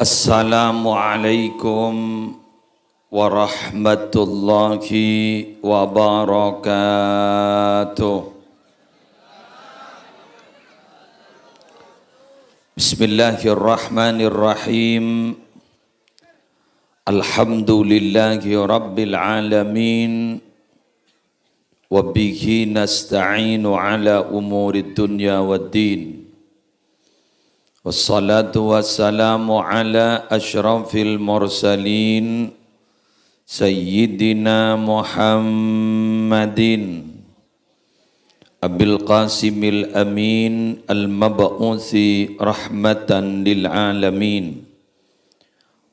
Assalamualaikum warahmatullahi wabarakatuh. Bismillahirrahmanirrahim. Alhamdulillahi rabbil alamin. Wabihi nasta'inu ala umurid dunya waddin. Wassalatu wassalamu ala ashrafil mursalin Sayyidina Muhammadin Abil Qasimil Amin Al-Mab'uthi rahmatan lil alamin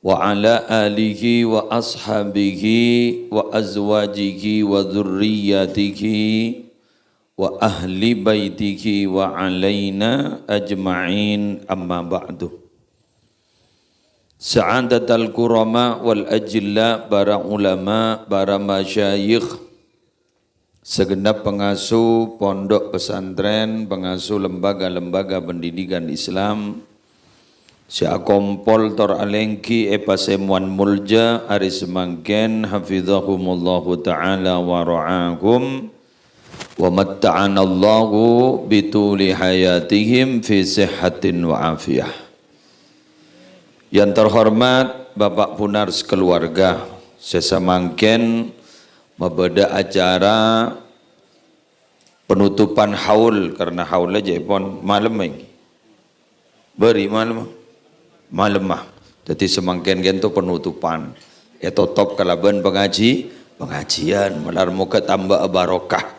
Wa ala alihi wa ashabihi wa azwajihi wa dhurriyyatihi wa ahli baitihi wa alaina ajma'in amma ba'du. Sa'adatal kurama wal ajilla, para ulama, para masyayikh, segenap pengasuh pondok pesantren, pengasuh lembaga-lembaga pendidikan Islam, Sia Kompol Tor Alengki Epasemuan Mulja Aris Mangken hafizahumullahu ta'ala wa ra'ahum wa matta'anallahu bituli hayatihim fi sihhatin wa afiyah. Yang terhormat Bapak Punar sekeluarga, sesamangken membeda acara penutupan haul, karena haul aja pon malam ini beri malam mah jadi semangken gento penutupan ya top kalaban pengajian melar muka tambah barokah.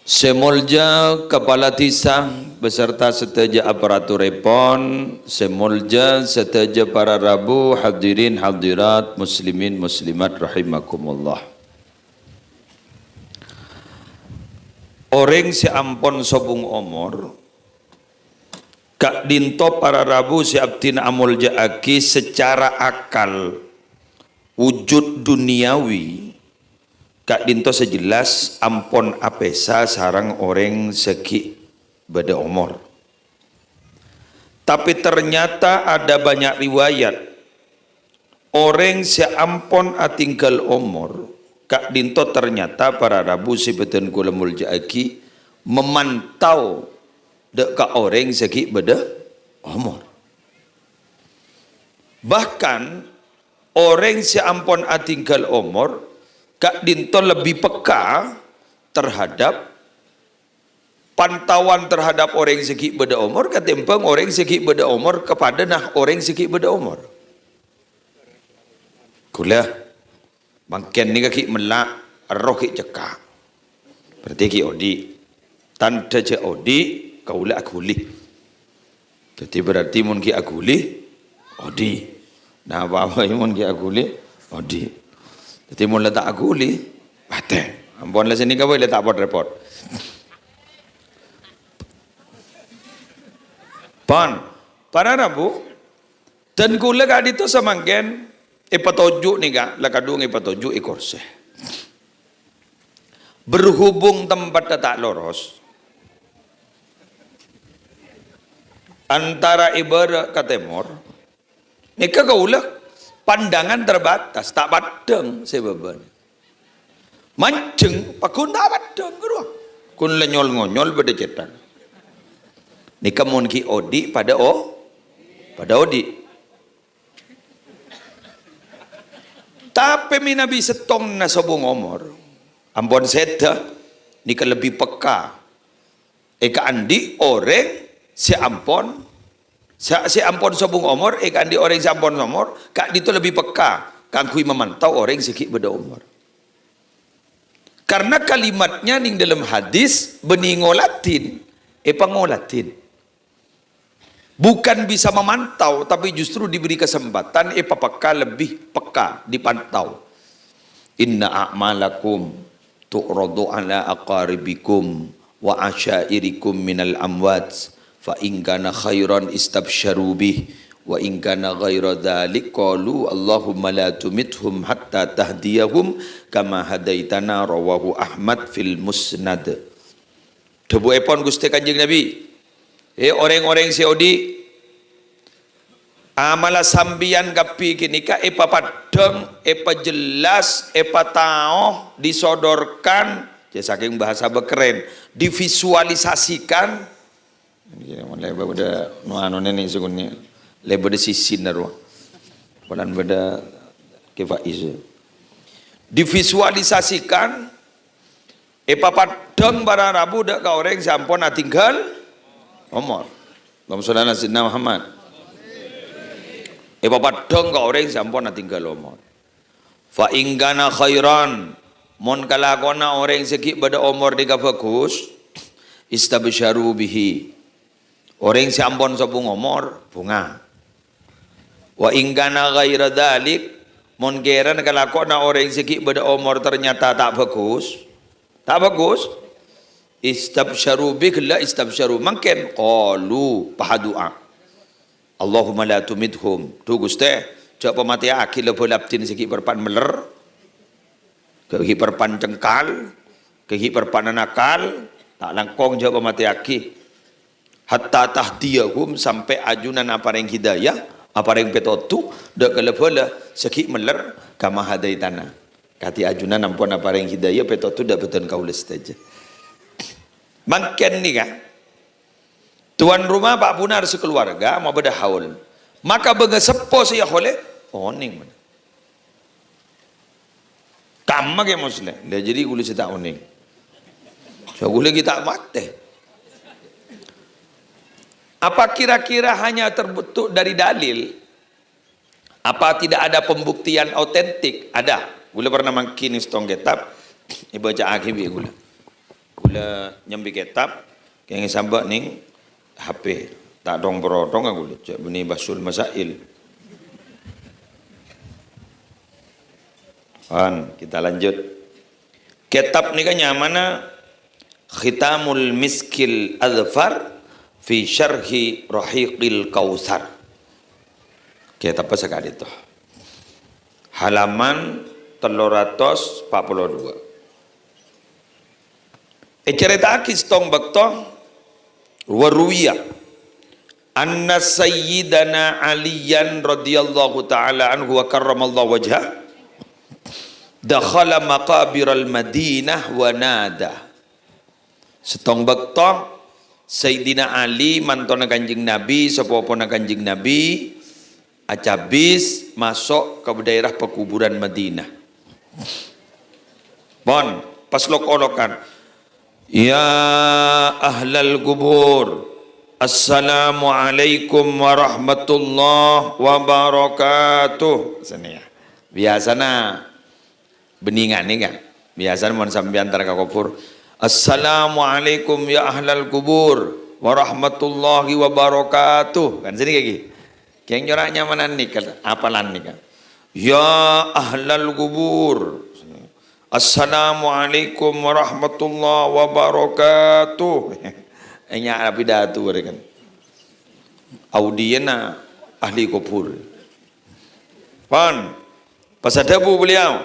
Semolja Kepala Tisa beserta seteja aparatur repon, semolja seteja para rabu, hadirin hadirat, muslimin muslimat rahimakumullah. Orang si ampon sobung omor, kak dinto para rabu si abtin amolja aki secara akal wujud duniawi. Kak dinto sejelas ampon apesa sarang orang seki beda umur. Tapi ternyata ada banyak riwayat orang si ampon atinggal umur. Kak dinto ternyata para rabu si beten kula mulja aki memantau dek orang seki beda umur. Bahkan orang si ampon atinggal umur Kak dinto lebih peka terhadap pantauan terhadap orang segi beda umur, ketimbang orang segi beda umur kepada nah orang segi beda umur. Kulah mangken ni kaki melak roh ki cekak. Berarti ki odi tanda je odi kaulah akuli. Jadi berarti mun ki akuli odi. Nah apa mun ki akuli odi. Jadi mun letak akuli bate. Ampun lah sini kau letak repot. Pan para rabu dan gula kadi tu semangken ipatoju ni kak lakadung ipatoju ikorse. Berhubung tempat tak loros antara ibarat ke timur, ni kagaulah pandangan terbatas, tak badeng sebabnya. Mancing pakun tak badeng keruang. Kun lenyol ngonyol pada cetan. Ni kamun ki odi pada odi. Tapi minabi setong na sobong omor. Ambon seta ni ka lebih peka. Eka andi orang si ampon si ampon sobung umur, andi orang si ampon umur, kak itu lebih peka, kangkui memantau orang sikit beda umur. Karena kalimatnya ning dalam hadis beningolatin, pangolatin. Bukan bisa memantau, tapi justru diberi kesempatan, peka lebih peka, dipantau. Inna a'malakum tu'radu ala aqaribikum wa asyairikum minal amwat. Fa in kana khairan istabsyaru bih wa in kana ghaira dzalik qalu Allahumma la tumithum hatta tahdiyahum kama hadaitana rawahu Ahmad fil musnad. Debu epon Gusti Kanjeng Nabi Orang-orang Saudi amala sambian kapi kini ka epa padeng, epa jelas, epa tao disodorkan, jadi saking bahasa bekeren, divisualisasikan. Lebar pada nuano nenek segunnya, lebar pada sisin darwa, padan pada kefaiz. Divisualisasikan, epa padeng barang Rabu dak ka orang sampun tinggal Umar. Allahumma sholli ala sayyidina Muhammad. Epa padeng ka orang sampun tinggal Umar. Fa ingkana khairan, mon kalakona orang segi pada Umar dika bagus, istabsyaru bihi. Orang sampun sabung Umar bunga. Wa ingkana ghaira dzalik, mon geran kalakona orang segi pada Umar ternyata tak bagus. Tak bagus. Istabsyaru bik la istabsyaru mungkin qalu pahadu'a Allahumma la tumidhum tu Gusti jak pemati akil lebelaptin segi perpan meler kehi perpan cengkal kehi perpan nakal tak langkong jak pemati akil hatta tahdiyahum sampai ajunan apa yang hidayah apa yang petotu dak kelebela segi meler kama hadaitana kati ajunan ampun apa yang hidayah petotu dak beton kaules saja. Makin ni kan tuan rumah Pak Punar sekeluarga mau beda haul maka bega sepo saya oleh oning mana kamma ke muslim dia jadi gula kita oning so gula kita mati apa kira-kira hanya terbentuk dari dalil apa tidak ada pembuktian autentik ada gula pernah makin istong kitab baca akhir gula nyambi kitab kaya sambak ning HP tak dong berotong aku cak benih basul masail kita lanjut kitab ni kan mana Khitamul Miskil Adfar fi syarhi Rahiqil Kautsar kitab apa sekali itu halaman 342 cerita kistong bakto waruwiya anna sayyidana aliyan radhiyallahu ta'ala anhu wa karramallahu wajhah dakhala maqabiral madinah wa nada setong bakto Sayyidina Ali mantona kanjing Nabi sapa-apa kanjing Nabi acabis masuk ke daerah pekuburan Madinah pon pas lok-olokan ya ahlal kubur assalamualaikum warahmatullahi wabarakatuh biasana beningan ni kan biasana mohon sampai antara ke kubur assalamualaikum ya ahlal kubur warahmatullahi wabarakatuh kan sini kayak yang nyoraknya mana nih kan apalan nih kan ya ahlal kubur assalamualaikum warahmatullahi wabarakatuh enya pidato kan audiena ahli kubur pan pasadabu beliau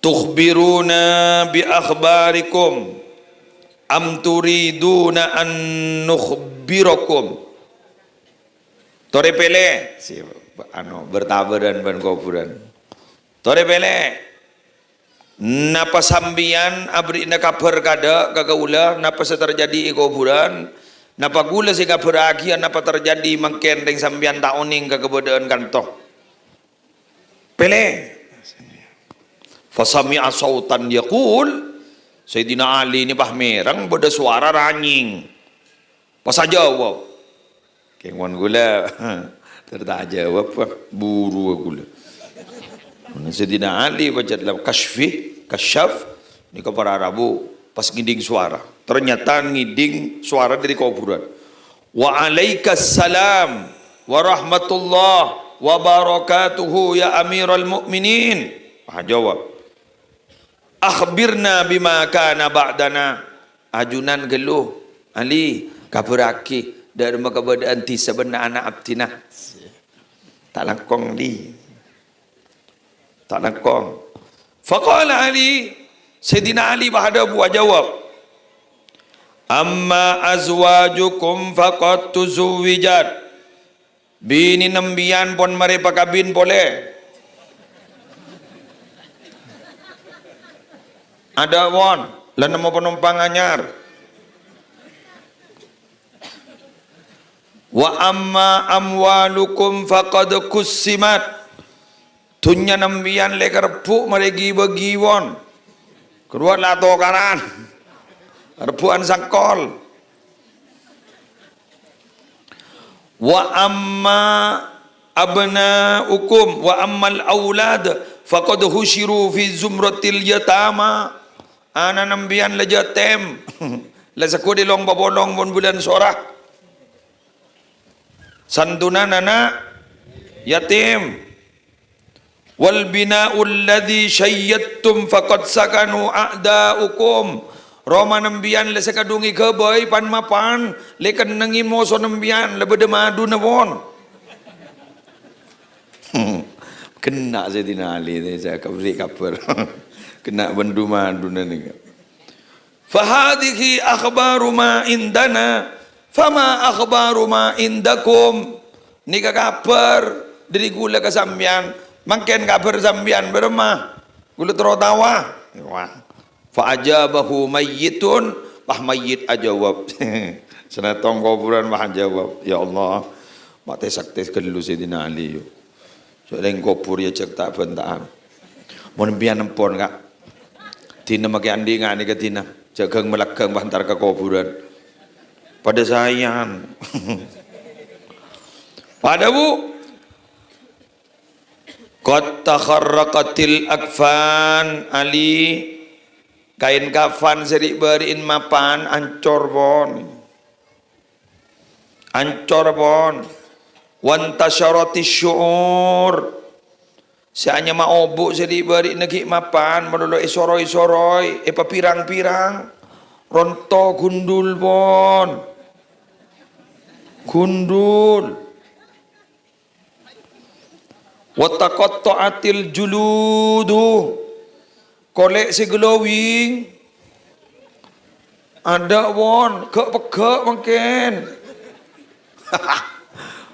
tukhbiruna bi akhbarikum am turiduna an nukhbirakum tore pele si bertabaran ban kuburan tore pele napa sambian abri na kabar kada kagaula napa terjadi di kuburan napa gula si kabar agian napa terjadi mangkendeng sambian tauning kekebodaan kantoh pele fasami'a sautan yaqul Sayyidina Ali ni pahmerang beda suara ranying pas jawab kengwan gula tertak jawab buru gula Sayyidina Ali baca dalam kasyaf ni ke para Arabu pas ngiding suara ternyata ngiding suara dari kuburan wa alaikassalam wa rahmatullah wa barakatuhu ya amiral mu'minin jawab akhbirna bima kana ba'dana ajunan geluh Ali kabaraki dari makabadaan ti sebenar anak abtina tak langkong di tak langkong faqala Ali Sayyidina Ali bahada buat jawab Amma azwajukum faqad tuzawwijat. Bini nembian pon mari pakabin boleh. Ada won, lan mau penumpang anyar. Wa amma amwalukum faqad kussimat. Tunya nembian lekar pu mari giwon. Kedua lato kanan. Rebuan sakol. Wa amma abnaukum wa ammal aulad faqad husyiru fi zumratil yatama. Ana nambian lejatem. La sakudi long babolong bon bulan sorah. Santunan anak yatim. Wal bina'ul ladzi syayyattum faqad sakanu a'da'ukum. Roma nembian le sekadungi kebay pan mapan lekan nengi moso nembian lebede madu nawon. Kena Sayyidina Ali saya kabri kabar. Kena bendu madu nani. Fahadhihi akhbaru ma indana fama akhbaru ma indakum. Nika kabar dari gula ke sambian mangken kabar sambian beremah gula terotawa. Fa'ajabahu mayyitun, pah mayyit ajawab. Senatong kuburan pah jawab, ya Allah, mak tesak-tes kedulu Sayyidina Ali. Soalnya kubur ya cek tak bentaan. Mun pian empon kak. Tina make andi ngak ni ketina. Jagang melakang bantar ke kuburan. Pada sayang. Pada bu. Qad takharraqatil akfan Ali. Kain kafan serik beriin mapan ancor bon. Ancor bon. Wantasyarati syu'ur. Seanya maobuk serik beri negik mapan. Menolak isoroi-isoroi. Epa pirang-pirang. Ronto gundul bon. Gundul. Wataqatta'atil juludu. Kolek si glowing. Ada won, kek-pekek mungkin.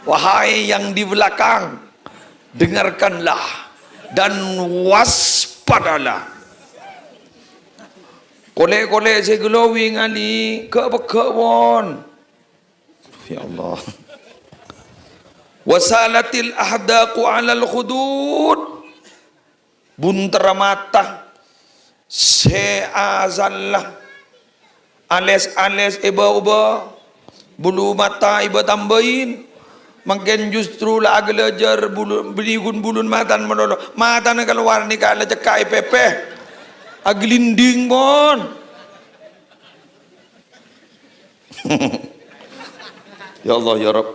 Wahai yang di belakang, dengarkanlah dan waspadalah. Kolek-kolek si glowing Ali, kek-pekek won. Ya Allah. Wasalatil ahdaqu alal khudud. Buntera mata. Seazallah ales-ales iba-uba bulu mata iba tambahin makin justru lah agelajar berigun-bulun matan menolong mata nak keluar ni kalau cekai pepe aglinding bon. Ya Allah ya Rabb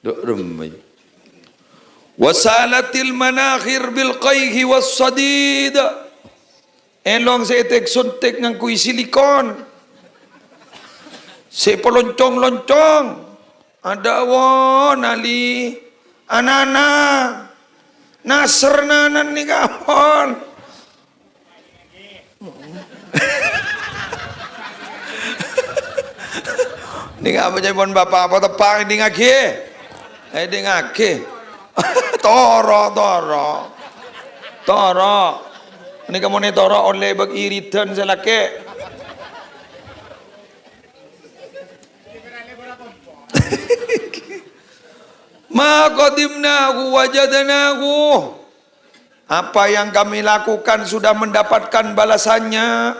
dok remai wasalatil manakhir bil qayhi was sadid. Elong saya tek suntik ngang kui silikon. Saya peloncong-loncong. Ada won Ali. Anana. Nasrnanan ni kapon. Ni ngapa jadi pon bapak apa tepang di ngaki. Di ngaki. Toro. Ini kamu ni toro oleh bagi iritan selake. Ma qadimnahu wajadnahu. Apa yang kami lakukan sudah mendapatkan balasannya.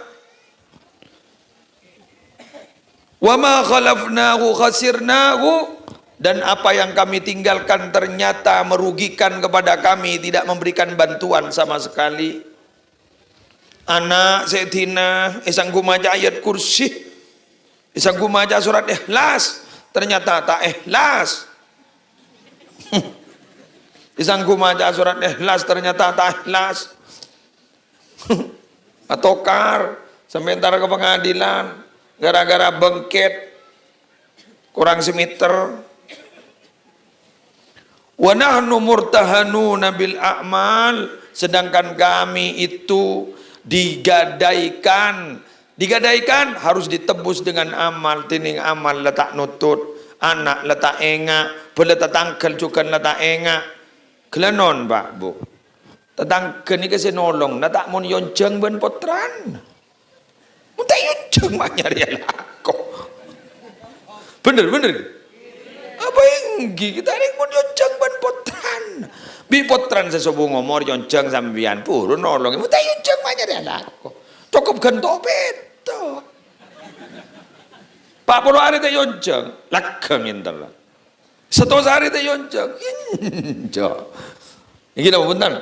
Wa ma khalafnahu khasirnahu. Dan apa yang kami tinggalkan ternyata merugikan kepada kami, tidak memberikan bantuan sama sekali. Anak Sayyidina isang gumaja ayat kursi, isang gumaja surat ikhlas, ternyata tak ikhlas. Isang gumaja surat ikhlas, ternyata tak ikhlas. Atokar sementara ke pengadilan gara-gara bengket kurang semeter. Wa nahnu murtahanuna bil a'mal, sedangkan kami itu digadaikan, Digadaikan harus ditebus dengan amal, tining amal letak nutut, anak letak enga, peletak tangkel juga letak enga. Kelanon Pak Bu. Tetangga ni kasi nolong, natak mon yonceng ben potran. Muntah yonceng maknya dia lako. Bener. Apa yang kita ni mon yonceng ben potran. Bi potran sesubu ngomor yonceng sambian puru nolong. Muntah yonceng maknya dia lako. Cukup gentok beto. Pak puluh hari teh yonceng, lakang inter. Setos hari teh yonceng, injo. Ini apa punten?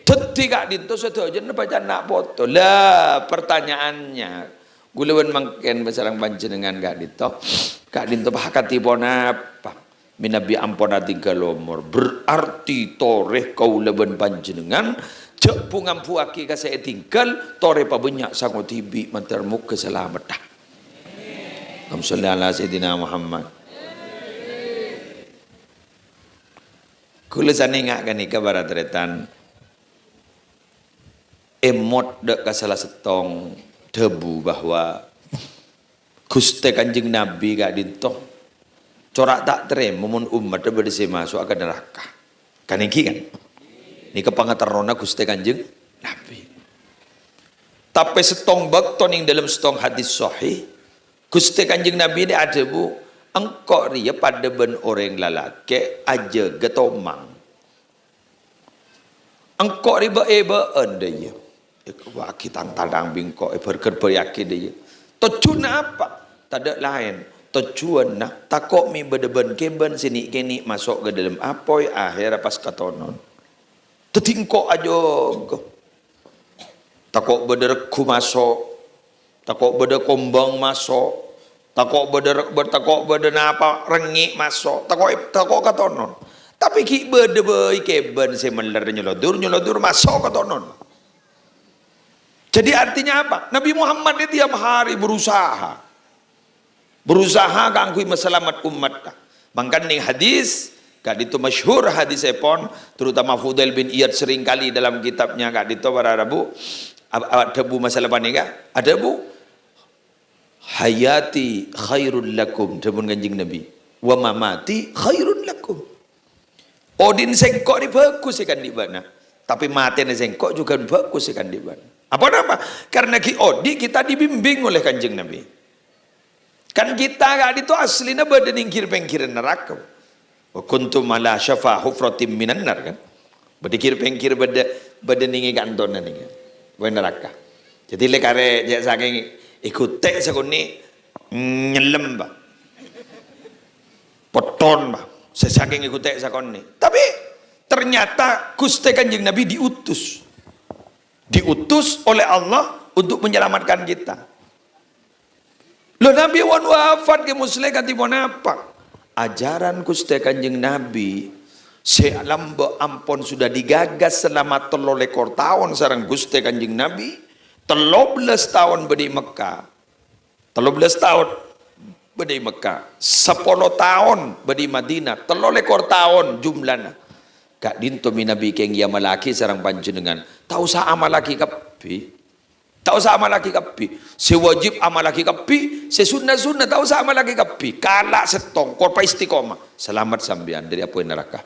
Ketika dinto setuju baca nak foto. Lah pertanyaannya, gulawan mangken besarang panjenengan gak dinto. Kak dinto pakati pon apa? Minabi ampona tiga lomor. Berarti toreh kau leban panjenengan. Cek pungampu aki kasih tinggal. Toreh pabanyak sangot tibi mantermuk keselamatan. Alhamdulillah Sayyidina Muhammad. Kula saningak kani kabar tretan emot dek ka salah setong debu bahwa Gusti Kanjeng Nabi gak dintoh corak tak terem mun umat berdisi masuk ke neraka. Kan iki kan. Ini kepangatarona Gusti Kanjeng Nabi. Tapi setong bakton yang dalam setong hadis sahih Gusti Kanjeng Nabi ini ada bu, engkau ria pada ben orang lalaki aja getomang. Engkau riba anda ya. Wah kita tadang bingko berkerbayaki dia. Tujuan apa? Tidak lain. Tujuan nak takok mi bedeben keben sini kini masuk ke dalam apoy akhir pas katonon. Tetingkok aja. Takok bederku masuk. Takok beda kombang masuk, takok beda apa rengi masuk, takok katonon. Tapi ki beda bayi keben semeler nyolodur masuk katonon. Jadi artinya apa? Nabi Muhammad ini tiap hari berusaha kangkui meselamat umat. Mangkan nih hadis, kak itu masyhur hadis epon, terutama Fudail bin Iyad sering kali dalam kitabnya kak itu para Rabu, ada bu masalah panika, ada bu. Hayati khairul lakum sebun Kanjeng Nabi wa mamati khairul lakum. Odin sengkok ni bagus ikan di mana, tapi mati ni sengkok juga bagus ikan di mana. Apa nama? Karena odi kita dibimbing oleh Kanjeng Nabi. Kan kita gak itu aslinya badan ingkir-pengkir neraka. Wa kuntum ala syafa hufratim minan nar kan. Badikir-pengkir badan ingi kantonan ini. Wa neraka. Jadi lekare jak saking ikut tek sekuni nyelem bah poton bah sesaking ikut tek sekuni. Tapi ternyata Gusti Kanjeng Nabi diutus oleh Allah untuk menyelamatkan kita. Lo Nabi wan wafat ke muslim katipun apa? Ajaran Gusti Kanjeng Nabi sealam ampun sudah digagas selama 13 tahun sareng Gusti Kanjeng Nabi. 13 tahun bedi Mekah. 13 tahun bedi Mekah. 10 tahun bedi Madinah. 13 tahun jumlahnya. Kak dinto minabi keng ya malaki sarang panjenengan. Tahu sa amalaki kapi. Tahu sa amalaki kapi. Sewajib amalaki kapi. Sesunna-sunna tahu sa amalaki kapi. Kala setong korpa istiqomah. Selamat sambian dari apoy neraka.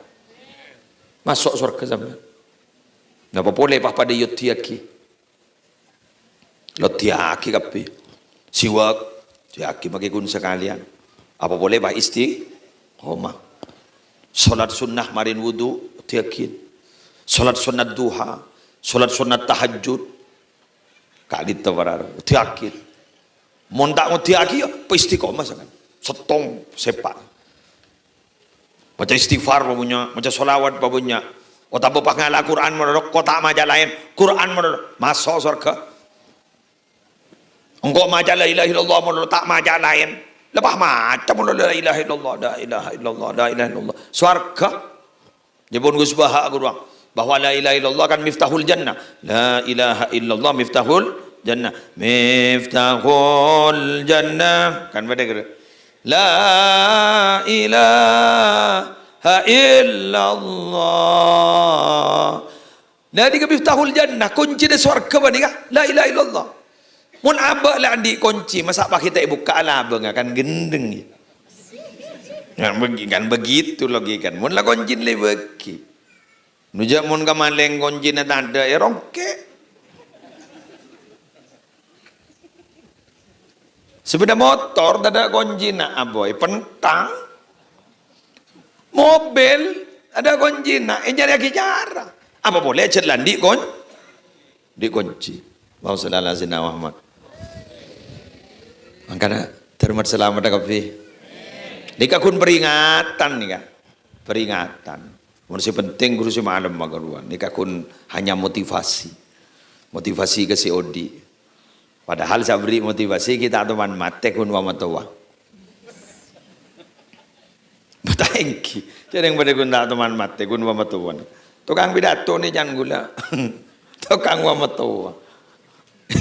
Masuk surga sambian. Napa boleh pada yotiaki. Lo tiaki kapi siwak tiaki magikun sekalian apa boleh bah istiqomah salat sunnah marin wudu tiakin salat sunat duha salat sunat tahajud kak ditawarar tiakin montak tiaki istiqomah sangat setong sepak baca istighfar punya baca solawat punya otak bapak ngalah Quran menurut kota maja lain Quran menurut masuk surga. Engkau maja la ilaha illallah menurut tak maja lain. Lepas macam menurut la ilaha illallah, la ilaha illallah, la ilaha illallah. Surga. Jebon Gus Baha gurang bahwa la ilaha illallah kan miftahul jannah. La ilaha illallah miftahul jannah. Miftahul jannah. Kan pada kira. La ilaha illallah. Nah di miftahul jannah kunci di surga apa ni kah? La ilaha illallah. Mun abah lah di kunci, masa pak kita buka lah abah nggak kan gendeng. Kan begitu logika. Mun lah kunci le beki. Nujak mun kamaleng kunci na ada ya rongke. Sepeda motor ada kunci na aboy pentang. Mobil ada kunci na nyari cara. Apa boleh jalan di kunci. Mau sallallahu alaihi Muhammad. Makanya terima selamat kafi. Nika kun peringatan nih kan. Peringatan. Masih penting guru si malam magaruan. Nika kun hanya motivasi. Motivasi ke si Odi. Padahal saya beri motivasi kita teman mate kun wa matawa. Batangki. Jadi yang pada kun teman mate kun wa matawa. Tukang pidato nih jangan gula. Tukang wa matawa.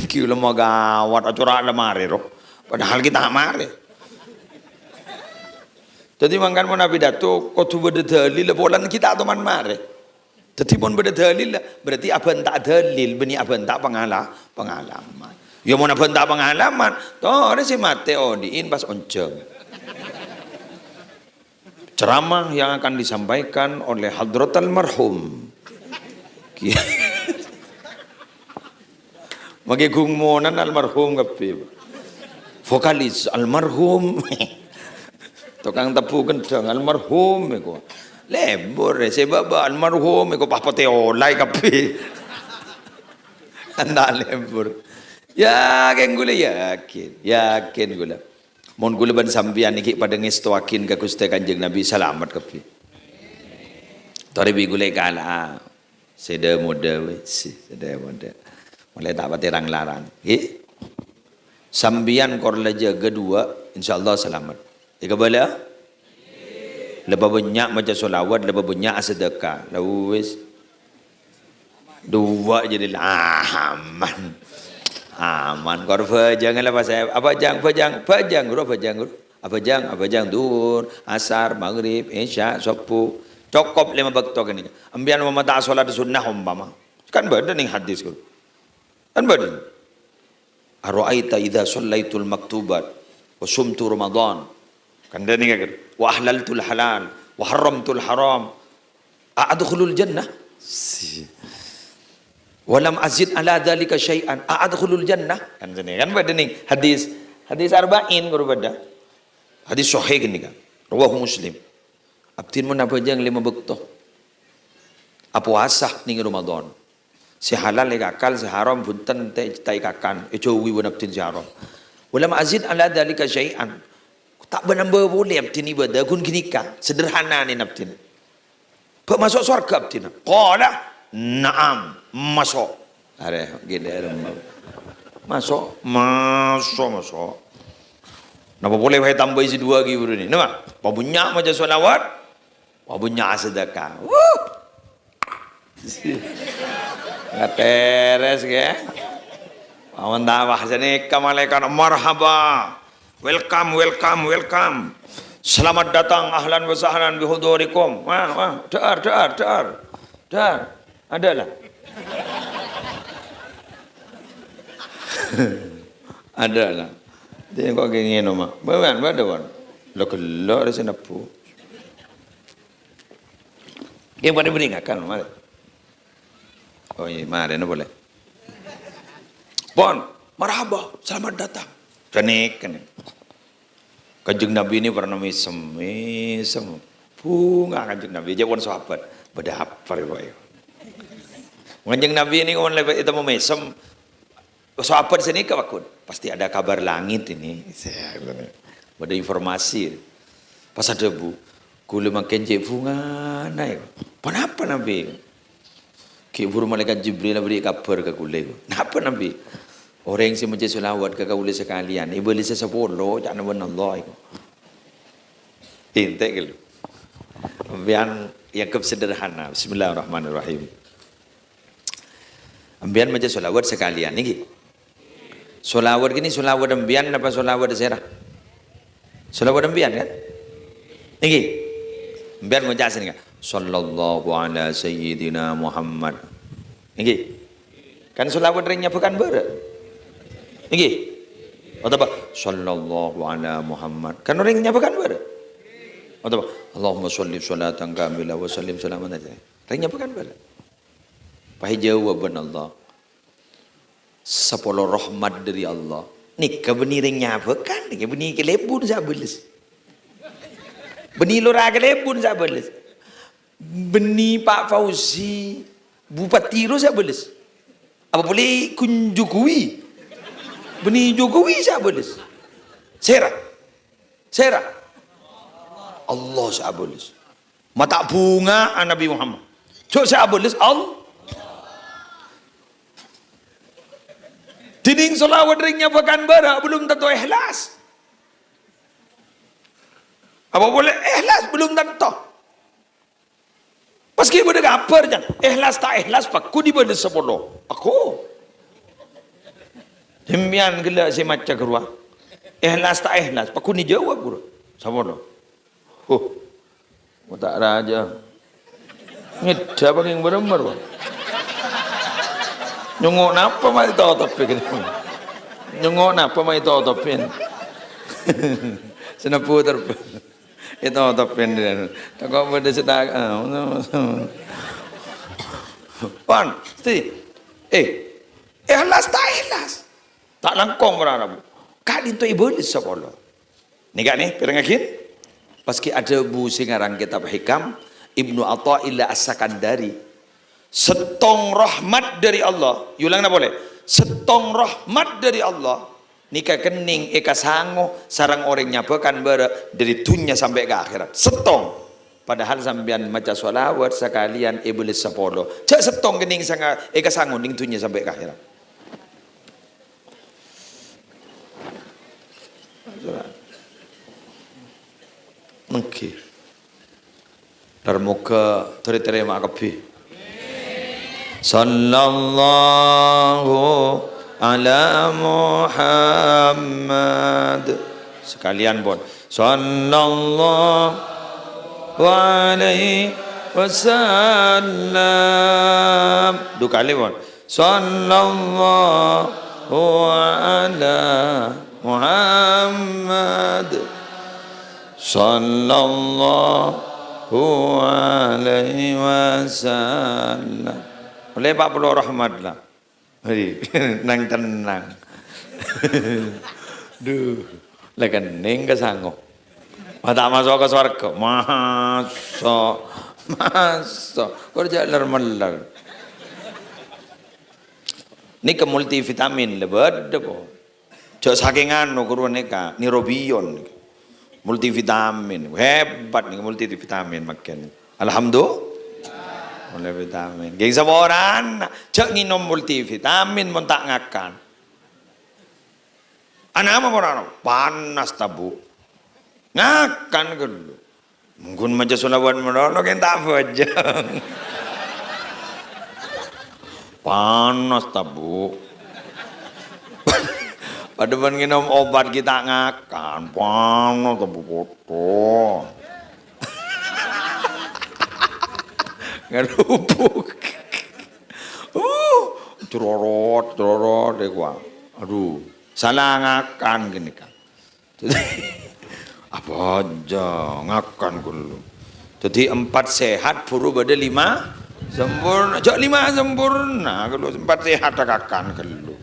Kilo mau gawat acara lemari roh. Padahal kita mari. Jadi mangkan mau nabi dato kau tu berdalil bolan kita teman mari. Jadi pun berdalil berarti abang tak dalil, beni abang tak pengalaman. Ya mau abang tak pengalaman, toh ada si mate odiin pas onceng. Ceramah yang akan disampaikan oleh Hadratul Marhum. Magigung monan almarhum kape. Vokalis almarhum. Tukang tepu gendang almarhum iko. Lebur sebab almarhum iko papate olay kape. Anda lebur. Yakin gula yakin gula. Mon gula ban sambian iki pada ngestoakin ka Gusti Kanjeng Nabi selamat kape. Tori bi gula kala. Seda muda wis, seda muda. Mulai tak pati larang. Sambian korlaja kedua, insyaallah selamat. Ika bala? Lebih banyak macam solawat, lebih banyak sedekah. Lawis. Dua jadi aman. Aman. Korfa janganlah pasal apa pajang guru. Apa jang duhur, asar, maghrib, isya, subuh. Cukup 5 waktu kan ini. Ambian memata solat sunnah umpama. Kan beda nih hadis guru. Kan beda. Ara'aita idza shallaitul maktubat wa sumtu ramadan. Kan dia ni kan. Wa ahlaltul halal wa haramtul haram. A'adkhulul jannah? Wa lam azid ala dzalika syai'an. A'adkhulul jannah? Kan ini kan beda nih hadis arba'in guru beda. Hadis sahih ni kan. Rawahu Muslim. Abtin mun apa jang 5 waktu. Apa asah ning Ramadan. Si halal akal, si haram bunten tai kakan. Ejowi wanaptin si haram. Ulama azid ala dalika syai'an. Tak menambah boleh abtin ibadah kun kinika. Sederhana ni naptin. Pak masuk surga abtin. Qala na'am, masuk. Are gede masuk. Napa boleh wae tambah isi 2 lagi bro ni. Nama? Pabunya macam solawat. Pabunya sedekah. Nggak teres ya. Awan dakwah sini kamalaikan marhaba. Welcome. Selamat datang ahlan wa sahlan bihudurikum. Wah, dar. Adalah. Adalah. Dia kok gini nama. Bawan. Lo kelak ada senapu. Yang pada beringatkan mari. Oh iya, mari na boleh. Bon, marhaba, selamat datang. Kanik. Kanjeng Nabi ini pernah mesem. Bunga Kanjeng Nabi, jawab sahabat. Beda apa ya? Kanjeng Nabi ini kalau lewat itu mau mesem, sahabat sini kewakun. Pasti ada kabar langit ini. Ada informasi. Pas ada bu, kulu makin je bunga naik. Kenapa Nabi? Kibur malaikat Jibril beri kabar ke kule. Kenapa Nabi? Orang yang membaca selawat ke kule sekalian. Ibu lisa sepuluh, jangan benar Allah. Intek gitu. Ambian yang sederhana. Bismillahirrahmanirrahim. Ambian baca selawat sekalian. Ini. Selawat gini, selawat ambian apa selawat serah? Selawat ambian kan? Ini. Ambian baca sini kan? Sallallahu ala sayyidina Muhammad. Ini kan selawat ringnya bukan berat. Nggih. Atau apa? Sallallahu ala Muhammad. Kan orang nyapakan pada. Atau apa? Allahumma sholli sholatan kamilah wa sallim salaman aja. Orang nyapakan pada. Pahai jawaban Allah. 10 rahmat dari Allah. Nik benih ring nyapakan, nik benih kelebun sabeles. Benih lora kelebun sabeles. Benih Pak Fauzi Bupati Ro sabeles. Apa boleh kun Jokowi? Benih Jokowi sabeles. Sera. Allah sabeles. Mata bunga Nabi Muhammad. Cok sabeles Allah. Tining solawat ringnya pekan bara belum tentu ikhlas. Apa boleh ikhlas belum tentu. Paski benda gapar jan. Ikhlas tak ikhlas pakku di benda 10. Aku. Demian gila si macam keruah. Ikhlas tak ikhlas pakku ni jawab guru. Sama lo. Tak raja. Ngeda pakai benar-benar. Nyungok napa mai tahu tapi kan. Nyungok napa mai tahu tapi. Senapu terp. Itu tapi dia. Tak kau benda sedak. Pan, sti. Ikhlas tak ikhlas. Tak langkong berapa. Kali itu ibu di sekolah. Nih nih, perengakin. Paski ada bu singarang kitab hikam Ibnu Athaillah As-Sakandari. Setong rahmat dari Allah. Yulang na boleh. Setong rahmat dari Allah. Nika kening eka sango sarang orang nyapakan bara dari dunia sampai ke akhirat. Setong. Padahal sampean maca sholawat sekalian iblis 10. Cak setong kening sanga eka sango ning dunia sampai ke akhirat. Okey. Darmoga terima kapi. Sallallahu ala Muhammad. Sekalian pun. Sallallahu alaihi wasallam. 2 kali pun. Sallallahu ala Muhammad. Sallallahu alaihi wasallam. Oleh 40 rahmat lah. Nang tenang. Duh. Lah kening ke sanggup. Tak masuk ke surga. Masa. Kerja ler-meler. Ini ke multivitamin lebih po. Cok saking anu kuruan neka nirobion. Multivitamin. Hebat nih multivitamin makin. Alhamdulillah. Multivitamin. Geng saboran, cak nginom multivitamin mon tak ngakan. Anak apa orang? Panas tabu. Ngakan gelu. Mungkin maca sholawat merono kan tak bajang. Panas tabu. Padahal nginom obat kita ngakan. Panas tabu foto. Ngerupuk. Cerorot deh gua. Aduh, salah ngakan gini kan. Apa aja ngakan dulu. Jadi 4 sehat puru pada 5 sempurna. Jok 5 sempurna kalau 4 sehat akakan kalau.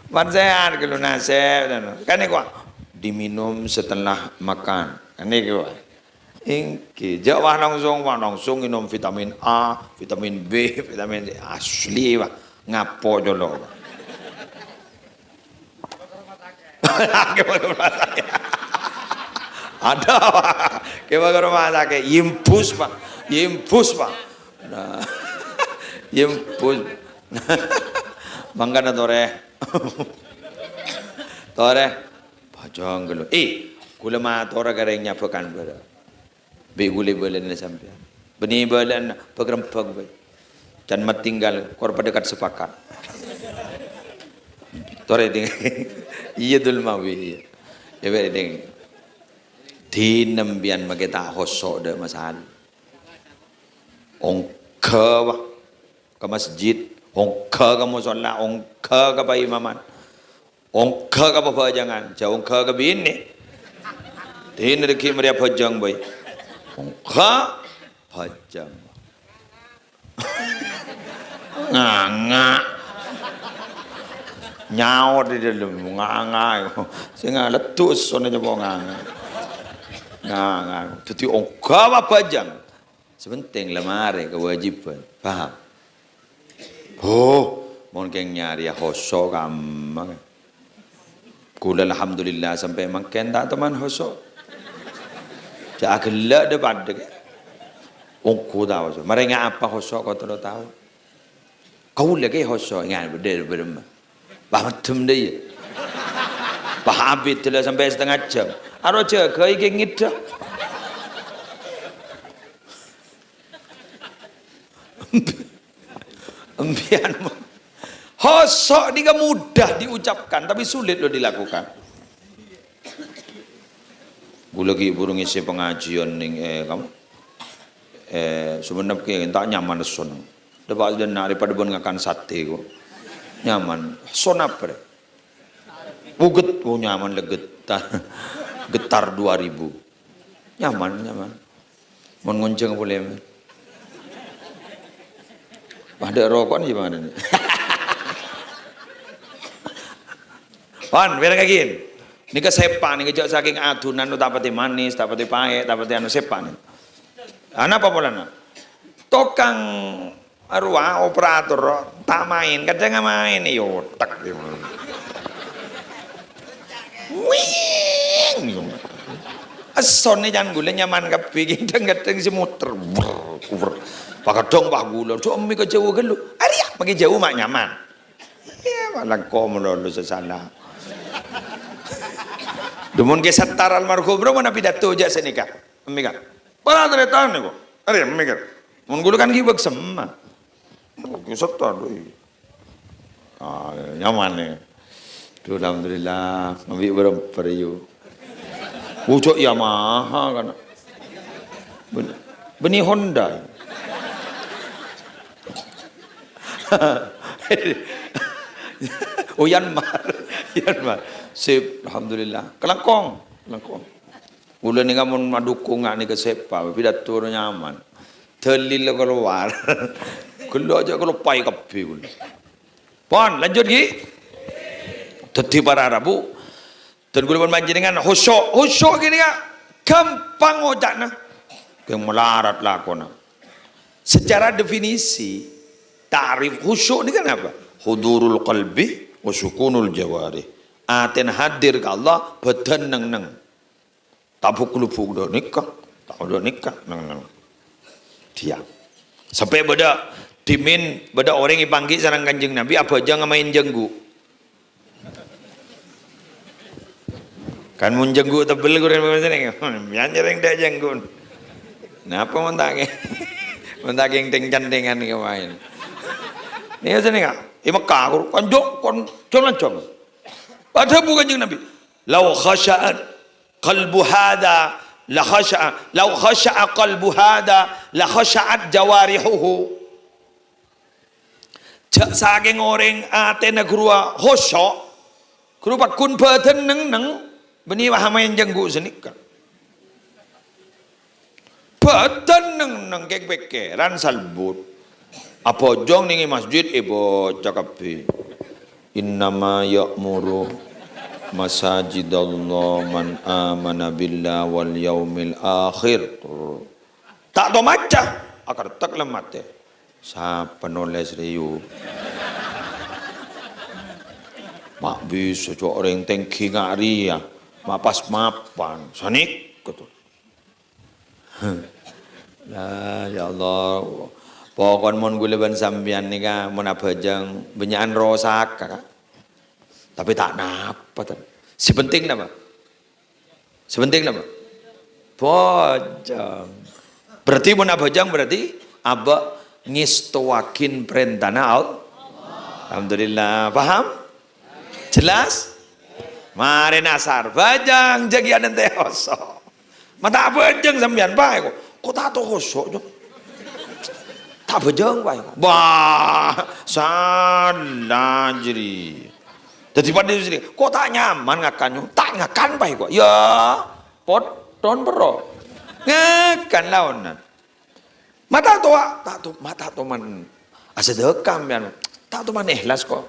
4 sehat kalau nasib dan kan gua diminum setelah makan. Kan gua. Ingki, jawah langsung minum vitamin A, vitamin B, vitamin C. Asli wah, ngapo jolo. Ada wah, ke rumah sakit, yimpus pak, nah, yimpus, mangga tore, pajang gelo, gula matora garengnya pekan ber. Begule bulan sampai. Benih bulan pegrempag bay. Dan matinggal korban dekat sepakat. Tore ding. Iya dul mawi. Ya beri ding. Tinambian mageta hosok de masal. Ongkawa ke masjid Ongka kamu sholat, ongka ke imaman, ongka ke pajangan, jauh ongka ke bini. Ini deki mereka pajang boy, ongka pajang. Nganga, nyawa di dalam nganga, sehingga letus soalnya bawa nganga. Nganga, jadi ongka apa pajang. Sepenting lemari kewajiban, paham? Oh, mungkin nyari ya hoso gampang. Kula alhamdulillah sampai makan tak teman hoso. Jangan gelak depan dek. Ongku tahu hoso. Mereka apa hoso kau tahu? Kau lagi hoso ingat berdua. Bahatum dia. Bahabit telah sampai setengah jam. Aroja kau ingin ngida. Empian hosok ini mudah diucapkan tapi sulit loh dilakukan. Gue lagi burung isi pengajian nih kamu sebenarnya tak nyaman son. Dapat dan daripada ngakan sate kok nyaman son apa? Uget nyaman legetar getar 2000 nyaman mau ngonceng boleh. Ada rokok nih gimana nih? Wan, biar kayak gini. Ini ke sepa, nih kejauh saking adunan, dapat manis, dapat pahit, dapat anu sepa nih. Anak apa pola nak? Tokang arwah operator tak main, kadang nggak main, yo tak. Wing, ason nih jangan gula nyaman kepiting, kadang si muter, pakai dong bah gula, cuma mi kejauh gelu, ariak pakai jauh mak nyaman. Ya malah kau melulu sesana. Demun ke setar almarhum bro mana pidato aja senika, mikir. Para ada tahun nih kok, ariak mikir. Mun gula kan gibak semua. Setar doi. Nyaman nih. Alhamdulillah, ambil berapa ribu. Ucok Yamaha kan. Benih Honda. Oh Yanmar. Sip, alhamdulillah. Kelangkong. Ulah ni kamu madukung ni ke sepa, pidato nyaman. Telil keluar. Keluar aja kalau pai kapi. Pon, lanjut gi. Teti para Arabu. Dan gula banjir dengan husyuk gini kan gampang ojakna yang melarat lakona. Secara definisi tarif khusyuk ini kan apa? Hudurul qalbi wa sukunul jawari. Aten hadir ke Allah badan neng. Tak pukul-pukul dah nikah, tak udah nikah neng. Diam. Sampai beda dimin beda orang yang panggil sarang Kanjeng Nabi apa jangan main jenggu. Kan mun jenggu tebel kuren macam ni. Yang jarang dah jenggu. Napa mentake ting candengan ni main. Ni macam ni kan? Mekah kon jalan. Ada bukan Kanjeng Nabi. Lau khasha'at qalbu hada la khasha'a. Lau khasha'a qalbu hada la khasha'at jawarihuhu. Saking orang atena grua khusyu'. Grupa kun badan neng. Beni wahamain jenggu senika. Badan neng kek bekeran salbut. Apa jong ningi masjid ibu cakapi. Innama ya'muru masajidallah man amana billah wal yaumil akhir. Tak do maca akar tak lemate. Siapa nulis riu. Mak bisa cok orang tengki ngari ya. Mapas mapan sanik gitu. Lah ya Allah pokon mon guleban sambian nika mun abajang benyaan rosak kakak. Tapi tak napa ta. Si penting nama. Bojang. Berarti mun abajang berarti aba ngistowakin perintahna Allah. Alhamdulillah paham? Jelas? Mari nasar, bajang jagian ente hoso. Mata bajang sambian bae kok tak to hoso. Tak bejeng bae. Wah, salah jadi. Jadi pada itu sendiri, kok tak nyaman ngakannya? Tak ngakan bae kok. Ya, pot don bro. Ngakan lawanan. Mata tua, mata tu man asa dekam yan. Tak tu man ikhlas kok.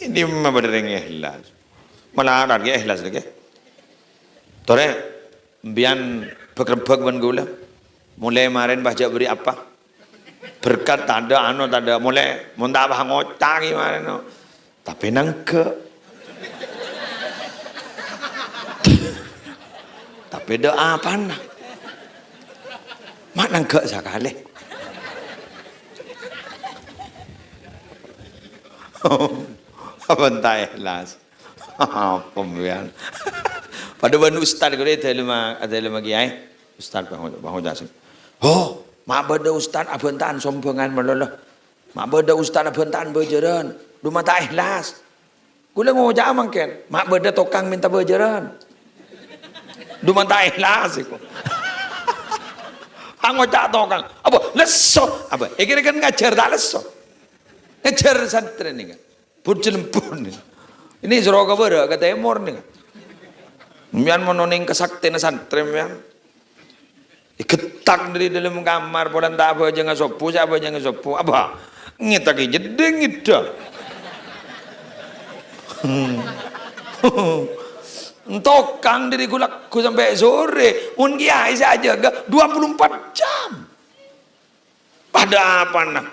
Ini mah bener ikhlas. Malah ada ikhlas lagi. Tore bian bekerbek ban gula. Mulai kemarin baca beri apa? Berkat tak ada, tak ada. Mulai mau tak apa ngocak gimana? No. Tapi nangke. Tapi doa apa nak? Mak nangke sekali. Apa tak ikhlas? Pembian. Pada ban ustaz ko dia ada lima kiai. Ustaz Bang Jasim. Oh, mak beda ustaz abentaan sombongan meloloh. Mak beda ustaz abentaan berjaran. Duma tak ikhlas. Gula ngojak mangken. Mak beda tokang minta berjaran. Duma tak ikhlas iku. Ngojak tokang. Apa? Leso. Apa? Kira-kira ngajar tak leso. Ngajar santri ni kan. Pun ini seroga beda ke timur ni kan. Mian mononing kesaktian santri mian. Ketak dari dalam kamar polan tak apa jangan sopu siapa jangan sopu apa ngitaki jedeng itu tokang dari gulaku sampai sore mun kiai saja 24 jam pada apa nak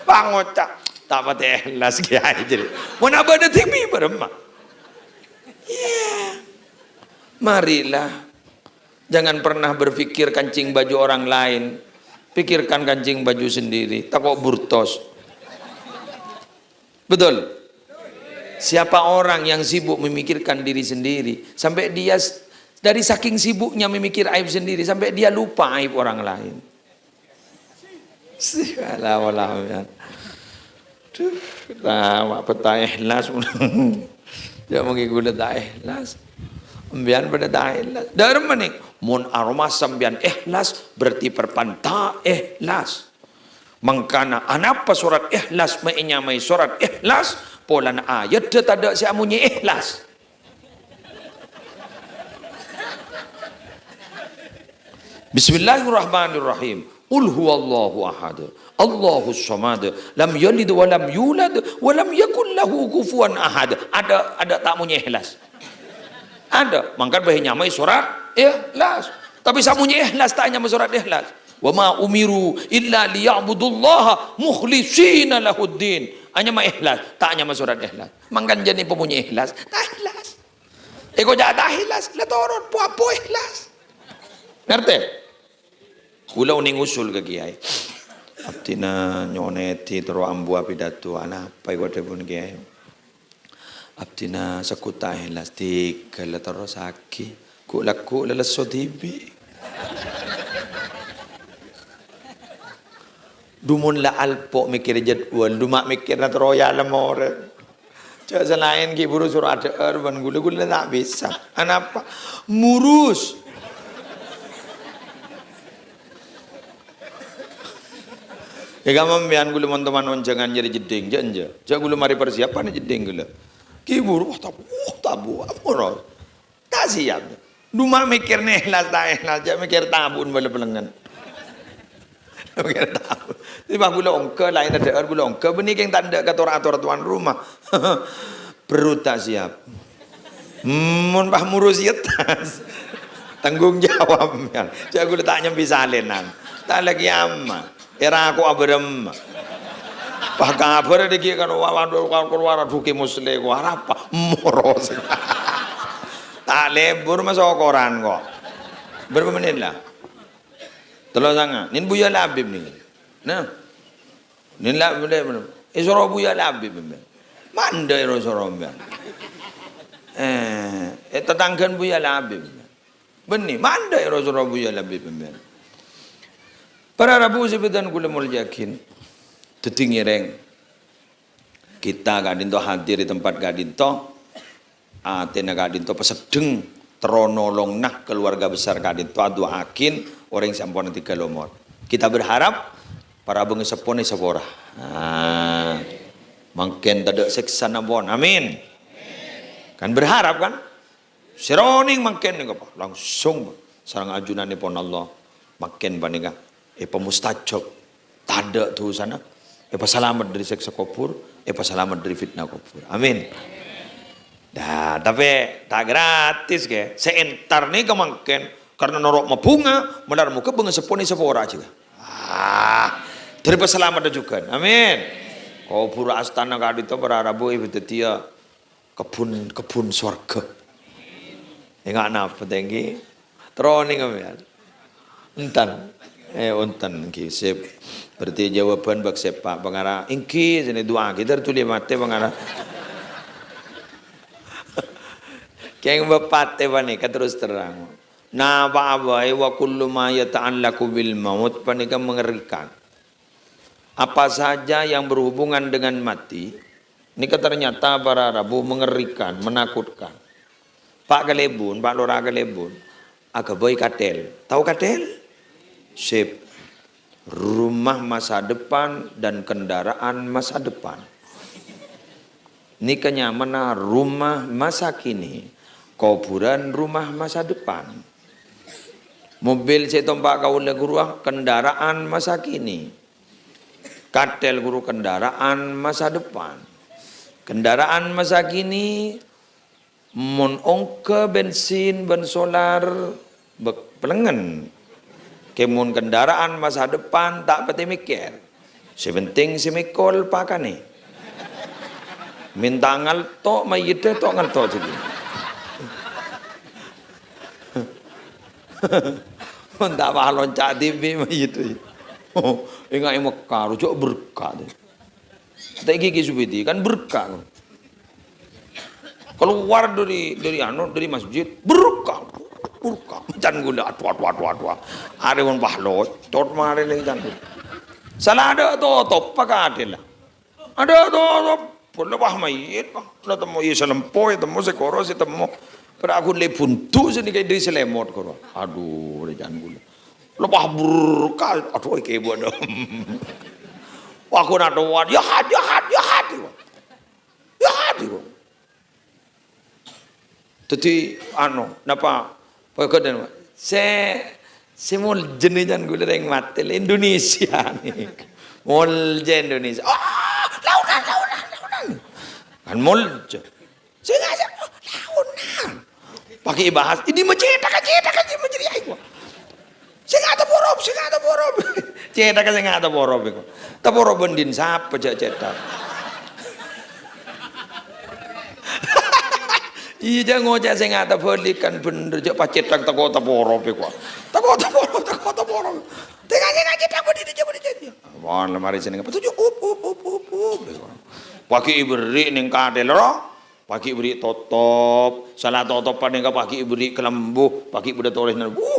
pangocak tak patah ikhlas kiai jadi mun apa ada TV beremah marilah. Jangan pernah berpikir kancing baju orang lain. Pikirkan kancing baju sendiri. Tak kok burtos. Betul? Siapa orang yang sibuk memikirkan diri sendiri. Sampai dia dari saking sibuknya memikir aib sendiri. Sampai dia lupa aib orang lain. Walau. Nah, peta ikhlas. Dia mengikuti tak ikhlas. Ambian pada tak ikhlas. Dari mana? Mun aroma sambian ikhlas berarti perpanta ikhlas. Mangkana anapa surat ikhlas mainyamai surat ikhlas polan ayat dia tak ada siamunyi ikhlas. Bismillahirrahmanirrahim. Qul huwallahu ahad. Allahus samad. Lam yalid wa lam yulad wa lam yakul lahu kufuwan ahad. Ada tak munyi ikhlas. Ada, mangkat bayi nyamai surat ikhlas. Tapi samunya ikhlas tak nyamai surat ikhlas. Wa ma umiru illa liya'budullaha mukhlishina lahuddin. Hanya ma ikhlas, tak nyamai surat ikhlas. Mangkan jadi pemunyi ikhlas, tak ikhlas. Eko tak ikhlas, la turun puapo ikhlas. Ngerti? Kula uning usul ke kiai. Abdina nyoneti tero ambua pidato apa iko pun kiai. Abdina sekuta ikhlas tiga terus aki ku laku leso tibi dumun la alpo mikir jadwal dumak mikir na troya lemore cak selain ki buru surat erban gula tak bisa anapa murus ya kamu bian gula teman-teman jangan jadi jeding janja jak gula mari persiapan jeding gula kibur, tabu, apa tak siap. Duma mikir nih ikhlas tak ikhlas, jangan mikir tabun boleh pelengan. Mikir tabun. Jadi bah gula ongke lain ada gula ongke benih yang tanda kata orang tuan rumah. Perut tak siap. Mun bah murus yetas. Tanggung jawab kan. Jangan gula tak nyampi salinan. Tak lagi amma. Era aku abrem. Pak kabar dia kan keluar duki muslim ko apa moros tak lebur masuk koran kok berapa menit lah telur sangat nin buya labib nih nah nin labib isoro buya labib manda isoro mbak tetanggan buya labib benih manda isoro buya labib para rabu sebetan kula mul yakin tetinggi reng kita gadinto hadir di tempat gadinto atena gadinto pesedeng Teronolong nah keluarga besar kadin tu doakin orang sampun nanti kelomot. Kita berharap para bengesepon sepora. Mungkin tidak seksa nabon. Amin. Kan berharap kan? Seroning makin apa? Langsung sarang ajunan pon Allah makin paninga. Pemustajab tada tu sana. Selamat dari seksa kubur. Selamat dari fitnah kubur. Amin. Dah, tapi tak gratis ke. Seentar nih kemakin karena norok mabunga, menar muka bengesepon sepora juga. Dari selamat juga. Amin. Kubur astana kadito berarabu ibu tetia kebun surga. Enggak napa tinggi. Troning ya. Entan. Untan ki sip. Berarti jawaban bak sepak pengara ingki sini doa kita tulis mate pengara. Keng bapate bani terus terang. Na ba'abai wa kullu ma yata'allaqu bil maut panika mengerikan. Apa saja yang berhubungan dengan mati, ini ternyata para Rabu mengerikan, menakutkan. Pak Galebun, Pak Lora Galebun, agak boy katel. Tahu katel? Sip. Rumah masa depan dan kendaraan masa depan. Ini kenyamanan rumah masa kini, kuburan rumah masa depan. Mobil setompak kaula guru kendaraan masa kini. Katel guru kendaraan masa depan. Kendaraan masa kini mon ongke bensin ben solar pelengen. Kemun kendaraan masa depan tak pati mikir. Sebenting si mikol pakane. Minta ngalto mayite tok ngalto jadi. Tak balon cak TV mayite. Ingat Mekah rujuk berkah deh. Tak gigi subiti kan berkah. Keluar dari masjid berkah. Berkah. Can gula atwa. Are won pahlot tot mare lagi can. Salah ada to top pakadela. Ada to pula bah mayit bah. La temo ye salempo ye temo sekoro se temo. Pada aku le buntu sini kayak dari selemot koro. Aduh, can gula. Lepas berkah, aduh kayak bodoh. Aku nak doa, ya hati. Jadi, napa? Pokoknya, saya mau jenisnya gue yang mati Indonesia nih, mau Indonesia. Launan. Kan mau, saya ngajak launan. Pakai bahas, ini mencetak aja. Saya nggak ada borob. Cetak saya nggak ada borob itu. Tak borob bendin siapa cetak. Iya jangan ngoceh saya nggak ada belikan bener cek pacetak tak kota borob itu. Tak kota borob. Tengah cetak bendin aja. Wan lemari sini apa tujuh up. Pakai iberi ning kadel roh. Pakai beri totop, salah totop pada nggak pakai beri kelembu, pakai budak tulis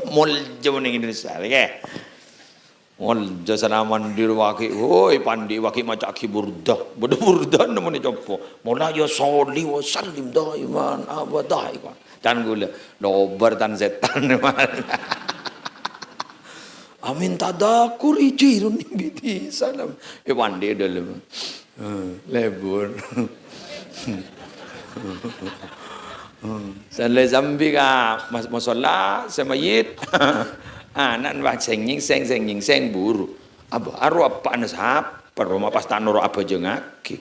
mol jauh nih Indonesia, ya. Mol jasa mandir pakai, pandi pakai macam burda, burda namanya copo. Mola ya soli wa salim daiman abadah ikan. Kan gula, dober tan setan Amin tadakur ijirun biti salam. Pandi dalam, lebur. Salai zambi ka masola semayit anan wa seng buru abo aru apa nasap peroma pas tanuro apa jengaki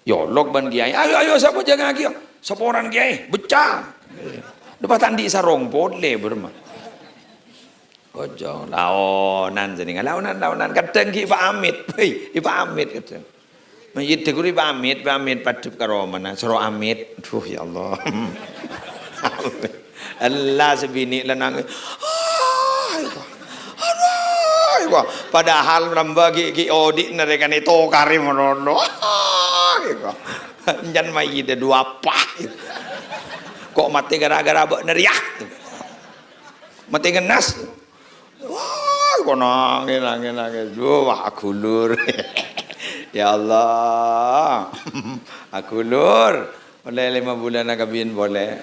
yolok ban kiai ayo sapa jengaki saporan kiai becah depan tandi sarong pole berma ojo laonan jenengan laonan kadang ki Pak Amit Pak Amit kadang Mayit teguri pamit padup karo mana soro amit. Duh ya Allah. Allah sebini lanang. Aduh. Padahal nambah ki odik nerekan itu karim mono. Jangan mayit dua apa. Kok mati gara-gara bak neriak. Mati ngenas. Wah, kok nangis. Duh, aku lur. Ya Allah, aku lur, boleh 5 bulan nak kabin boleh.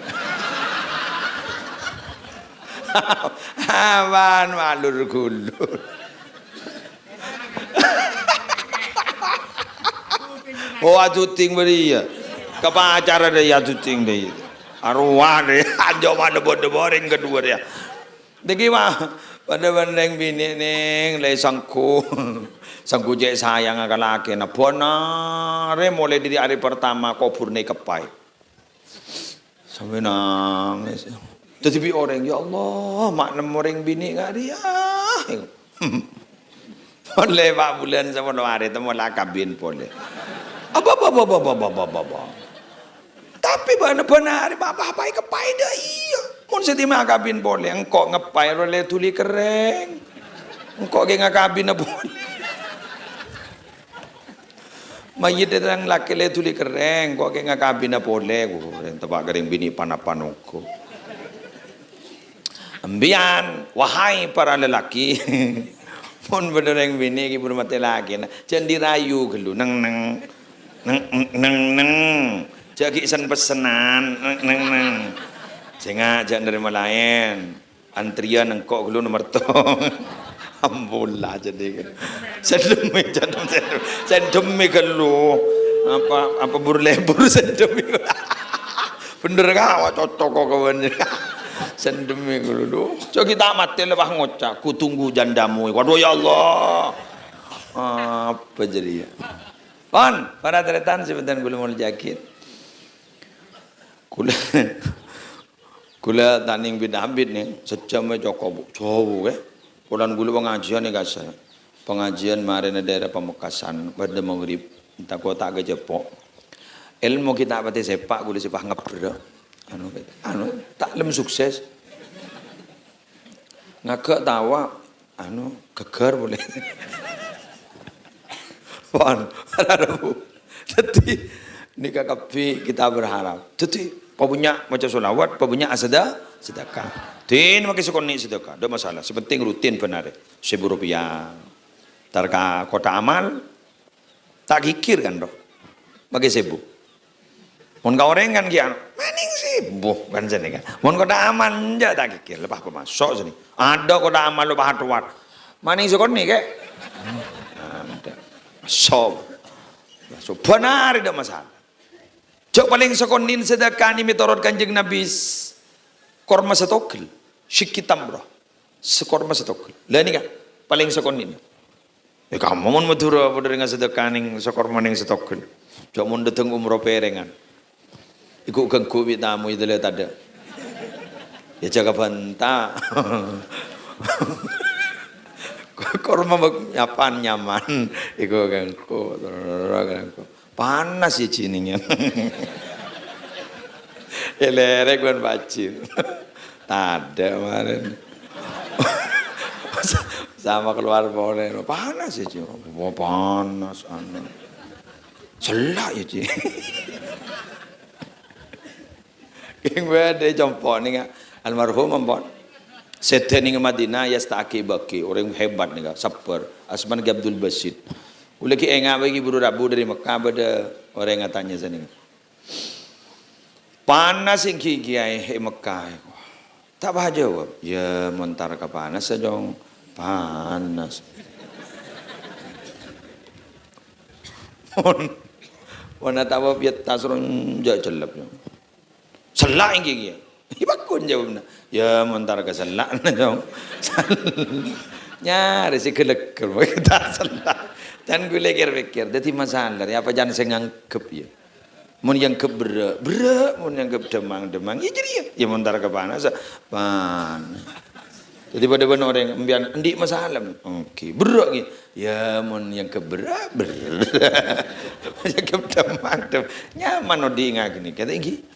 Aman malur gulur. Oh atuting beri ya. Kepacara deh atuting deh. Arwah deh. Anjo mana boring kedua dia. Degi mah pada bandeng bini neng lay sangku. Sangku jek sayang agak laki na bonare mulai dari hari pertama kopur nih kepai. Sampai nangis. Tetapi orang ya Allah mak orang bini nggak dia. Boleh pak bulan sama hari temu lah kabin boleh. Apa. Tapi benar apa kepai dah iya. Mun setima kabin boleh engkau ngepai oleh tuli kereng. Engkau ge ngakabin boleh. Mayit datang laki le tuli kereng kok ge ngakabin boleh ku tempat kering bini panapanuko. Ambian wahai para lelaki. Mun bener yang bini ki pun mati lagi nah. Jangan dirayu gelu neng. Jagi sen pesenan neng. Jangan nerima lain. Antrian engkau gelu nomor tong. Ambulah jadi. Sendemi gelu. Apa burlebur sendemi. Bener kah cocok kok kawan. Sendemi gelu. So kita mati lebah ngocak. Ku tunggu jandamu. Waduh ya Allah. Apa jadi ya? Pon, para teretan sebentar gula mau jakit. Kula taning bidambit nih, sejam Joko Jowo Pulang gula pengajian nih guys. Pengajian kemarin daerah Pamekasan pada maghrib. Entah kota ke Jepok. Ilmu kita pati sepak gula sepak ngapro. Anu tak lem sukses. Ngagak tawa geger boleh. Pon, jadi ini kakapi kita berharap. Jadi punya macam solawat, punya asada sedekah. Tin makai sekoni sedekah, ada masalah. Sepenting rutin benar. Rp1.000. Tarka kota amal tak kikir kan dok. Makai sebu. Mun kau orang kan kian, maning sibuk kan sini kan. Mun kota amal enggak tak kikir, lepas pemasok sini. Ada kota amal lepas hatuat. Maning sekoni ke? So benar tidak masalah. Cok paling sekonin sedekah ni mitorot kanjeng Nabi korma setokil, syikitam bro, sekorma setokil. Lah ni kan paling sekonin. Kamu mon madura pada dengan sedekah ning sekorma ning setokil. Cok mon datang umroh perengan. Ikut ganggu tamu itu lihat ada. Ya jaga banta. Korma nyapan nyaman, iko gangko, panas ya cininya. Elerek kan bacin, ada kemarin. Sama keluar boleh, panas ya cini, panas anu, celak ya cini. Keng ada jompo nih almarhum ampun. Sedih ning Madinah ya staki baki orang hebat nih sabar Asman Abdul Basit. Ule ki enga bagi buru rabu dari Mekah pada orang ngatanya sana. Panas yang kiai Mekah. Tak bah jawab. Ya montar ke panas sajong panas. Wana tawa piat tasron ja celap. Selak yang kiai. Ibakun jawabnya. Ya montar ke selak na jong. Nyari si kelekar kita selak. Dan gue lekir-lekir. Jadi masalah ya apa jangan saya ngangkep ya. Mun yang keberak, mun yang ke demang. Ya jadi ya montar ke panas. Panas. Jadi pada benar orang ambian endik masalah. Oke, berak gitu. Ya mun yang keberak. Yang ke demang. Nyaman odi ngak ni. Kata iki.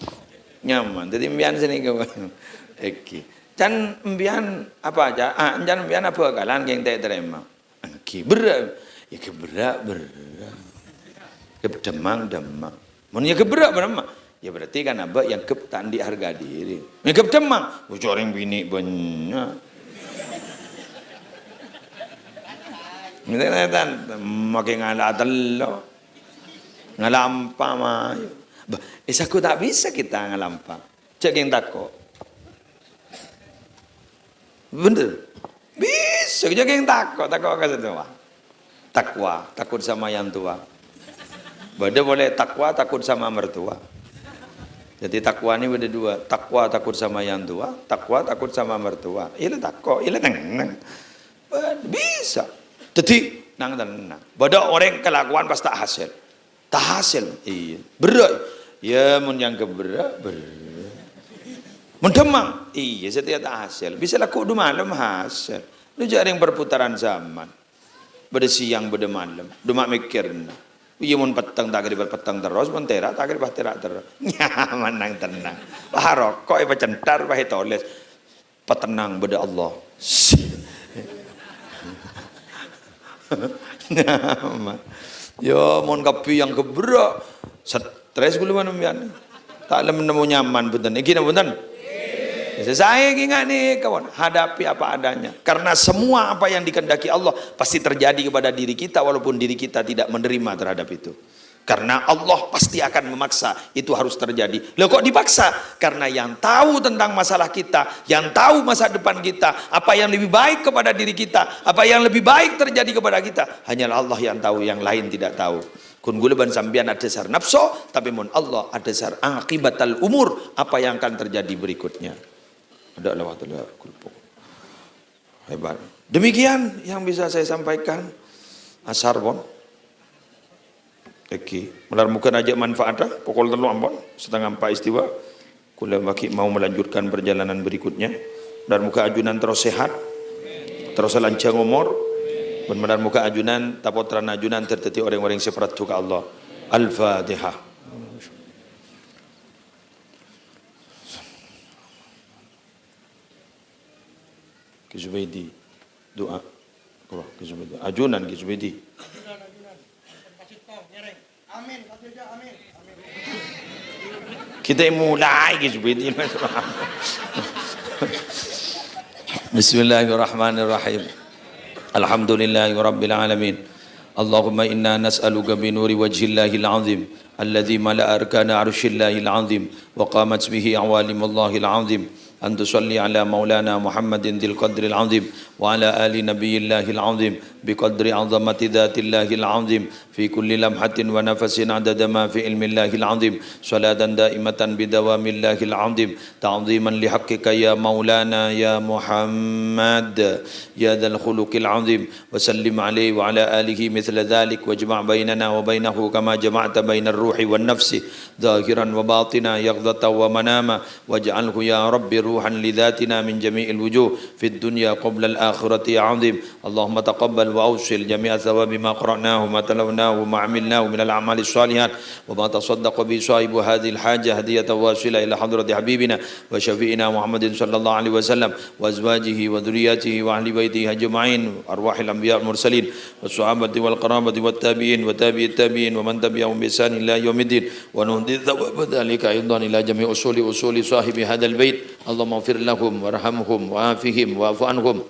Nyaman. Jadi ambian sini ke. Oke. Can ambian apa aja? Can ambian apa kalan yang tak terima. Oke, berak. Ya keberak. Demang. Mun ya keberak berapa? Ya berarti kan abah yang tak di harga diri. Yang demang. Coreng bini banyak. Minta makin ngalah telo. Ngalampa mah. Saku tak bisa kita ngalampa. Cek yang takut. Bener. Bisa jaga yang takut ke tua. Takwa, takut sama yang tua. Beda boleh takwa, takut sama mertua. Jadi takwa ini beda dua. Takwa takut sama yang tua, takwa takut sama mertua. Iya takut, iya tenang. Bisa. Jadi nang tenang. Beda orang kelakuan pas tak hasil. Tak hasil. Iya. Berat. Ya mun yang keberat berat. Mendemang. Iya setiap tak hasil. Bisa laku du malam hasil. Lu jadi yang perputaran zaman. Beda siang beda malam. Duma mikirna. Iya mun petang tak kira petang terus, mun terak tak kira terak terus. Nyaman nang tenang. Baharok kok iba centar bahe toles. Petenang beda Allah. Nyaman. Ya mun kapi yang keberak. Stres gula mana mian. Tak ada menemu nyaman punten. Iki punten. Saya ingat nih kawan, hadapi apa adanya. Karena semua apa yang dikehendaki Allah pasti terjadi kepada diri kita walaupun diri kita tidak menerima terhadap itu. Karena Allah pasti akan memaksa itu harus terjadi. Loh kok dipaksa? Karena yang tahu tentang masalah kita, yang tahu masa depan kita, apa yang lebih baik kepada diri kita, apa yang lebih baik terjadi kepada kita, hanyalah Allah yang tahu, yang lain tidak tahu. Kun gula ban sambian ada dasar nafsu, tapi mun Allah ada dasar akibatal umur, apa yang akan terjadi berikutnya. Ada lewat kulpo. Hebat. Demikian yang bisa saya sampaikan. Asar pun. Oke. Melar mungkin aja manfaat dah. Pokok telu ampun. Setengah 4 istiwa. Kula baki mau melanjutkan perjalanan berikutnya. Dan muka ajunan terus sehat. Terus lancar umur. Dan melar muka ajunan tapotran ajunan terteti orang-orang separat ke Allah. Al-Fatihah. Kizubaidi doa Kizubaidi ajunan Kizubaidi amin kita mulai Kizubaidi Bismillahirrahmanirrahim Alhamdulillahirabbil alamin Allahumma inna nas'aluka bi nuri wajhillahil azim alladhi mala'a arkana arshillahil azim wa qamat bihi awalimullahil azim أن تصلي على مولانا محمد ذي القدر العظيم وعلى آل نبي الله العظيم بقدر عظمة ذات الله العظيم في كل لمحة ونفس عدد ما في علم الله العظيم صلاة دائمة بدوام الله العظيم تعظيما لحقك يا مولانا يا محمد يا ذا الخلق العظيم وسلم عليه وعلى آله مثل ذلك واجمع بيننا وبينه كما جمعت بين الروح والنفس ظاهرا وباطنا يقظة ومناما واجعله يا رب روحا لذاتنا من جميع الوجوه في الدنيا قبل الآخرة يا عظيم اللهم تقبل وأوصل جميع ثواب ما قرأناه وما تلوناه وما عملناه من الأعمال الصالحات وما تصدق به صاحب هذه الحاجة هدية واصلة إلى حضرة حبيبنا وشفيئنا محمد صلى الله عليه وسلم وأزواجه وذرياته وأهل بيته أجمعين أرواح الأنبياء المرسلين والصحابة والقرابة والتابعين وتابع التابعين ومن تبعهم بإحسان إلى يوم الدين ونهدي ثواب ذلك أيضا إلى جميع أصول صاحب هذا البيت اللهم اغفر لهم وارحمهم وعافهم واعف عنهم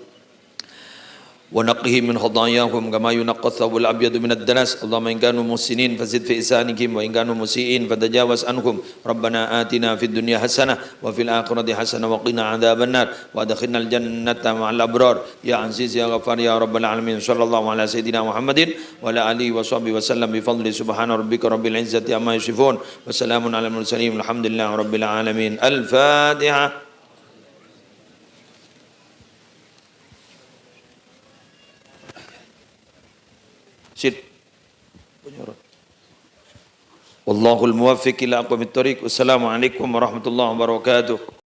ونقهم من خطاياهم كما ينقى الثوب الأبيض من الدنس اللهم إن كانوا محسنين فزد في إحسانهم وإن كانوا مسيئين فتجاوز عنهم ربنا آتنا في الدنيا حسنة وفي الآخرة حسنة وقنا عذاب النار وأدخلنا الجنة مع الأبرار يا عزيز يا غفار يا رب العالمين صلى الله على سيدنا محمد وعلى آله وصحبه وسلم بفضل سبحان ربك رب العزة عما يصفون وسلام على المرسلين الحمد لله رب العالمين الفاتحة Sid. Wallahul muwaffiq ila aqwamit thoriq. Wassalamualaikum warahmatullahi wabarakatuh.